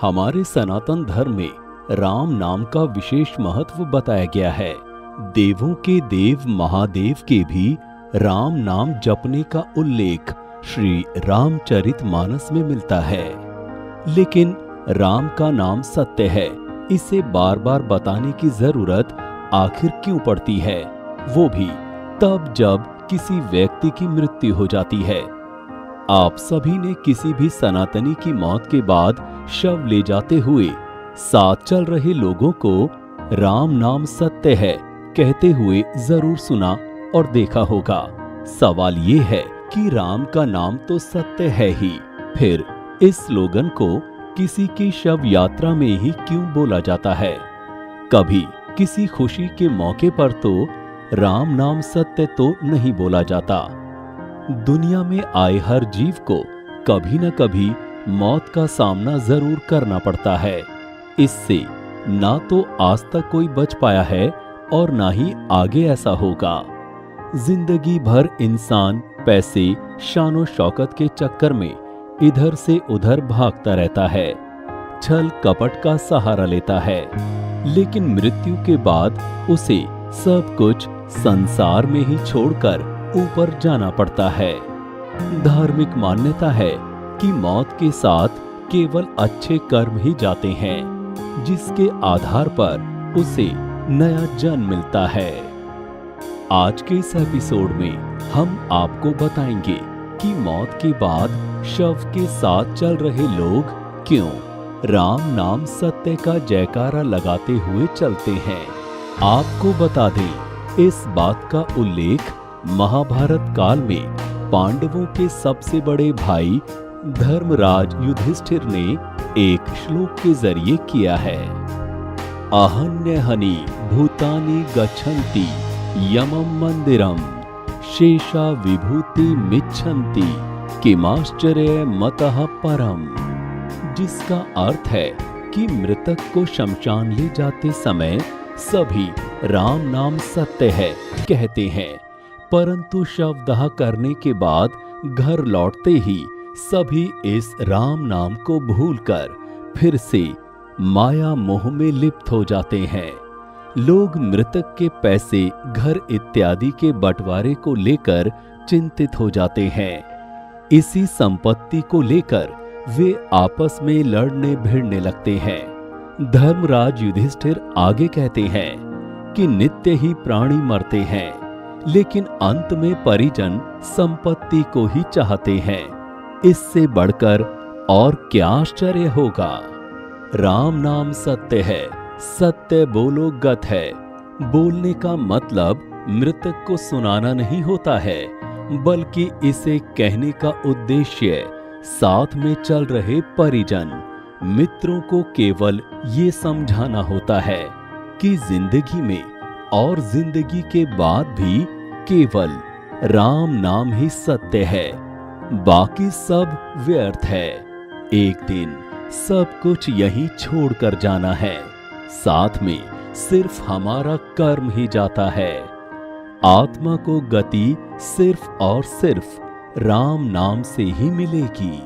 हमारे सनातन धर्म में राम नाम का विशेष महत्व बताया गया है। देवों के देव महादेव के भी राम नाम जपने का उल्लेख श्री रामचरितमानस में मिलता है। लेकिन राम का नाम सत्य है, इसे बार बार बताने की जरूरत आखिर क्यों पड़ती है, वो भी तब जब किसी व्यक्ति की मृत्यु हो जाती है। आप सभी ने किसी भी सनातनी की मौत के बाद शव ले जाते हुए साथ चल रहे लोगों को राम नाम सत्य है कहते हुए जरूर सुना और देखा होगा। सवाल ये है कि राम का नाम तो सत्य है ही, फिर इस स्लोगन को किसी की शव यात्रा में ही क्यों बोला जाता है? कभी किसी खुशी के मौके पर तो राम नाम सत्य तो नहीं बोला जाता। दुनिया में आए हर जीव को कभी न कभी मौत का सामना जरूर करना पड़ता है। इससे ना तो आज तक कोई बच पाया है और ना ही आगे ऐसा होगा। जिंदगी भर इंसान पैसे, शानो शौकत के चक्कर में इधर से उधर भागता रहता है, छल कपट का सहारा लेता है, लेकिन मृत्यु के बाद उसे सब कुछ संसार में ही छोड़कर ऊपर जाना पड़ता है। धार्मिक मान्यता है कि मौत के साथ केवल अच्छे कर्म ही जाते हैं, जिसके आधार पर उसे नया जन्म मिलता है। आज के इस एपिसोड में हम आपको बताएंगे कि मौत के बाद शव के साथ चल रहे लोग क्यों राम नाम सत्य का जयकारा लगाते हुए चलते हैं। आपको बता दें, इस बात का उल्लेख महाभारत काल में पांडवों के सबसे बड़े भाई धर्मराज युधिष्ठिर ने एक श्लोक के जरिए किया है। अहन्यहनि भूतानि गच्छन्ति यमं मंदिरम शेषा विभूति मिच्छन्ति किमाश्चर्य मतः परम, जिसका अर्थ है कि मृतक को शमशान ले जाते समय सभी राम नाम सत्य है कहते हैं, परंतु शवदाह करने के बाद घर लौटते ही सभी इस राम नाम को भूलकर फिर से माया मोह में लिप्त हो जाते हैं। लोग मृतक के पैसे, घर इत्यादि के बंटवारे को लेकर चिंतित हो जाते हैं। इसी संपत्ति को लेकर वे आपस में लड़ने भिड़ने लगते हैं। धर्मराज युधिष्ठिर आगे कहते हैं कि नित्य ही प्राणी मरते हैं, लेकिन अंत में परिजन संपत्ति को ही चाहते हैं। इससे बढ़कर और क्या आश्चर्य होगा। राम नाम सत्य है, सत्य बोलो गत है। बोलने का मतलब मृतक को सुनाना नहीं होता है, बल्कि इसे कहने का उद्देश्य साथ में चल रहे परिजन मित्रों को केवल ये समझाना होता है कि जिंदगी में और जिंदगी के बाद भी केवल राम नाम ही सत्य है, बाकी सब व्यर्थ है। एक दिन सब कुछ यहीं छोड़कर जाना है, साथ में सिर्फ हमारा कर्म ही जाता है। आत्मा को गति सिर्फ और सिर्फ राम नाम से ही मिलेगी।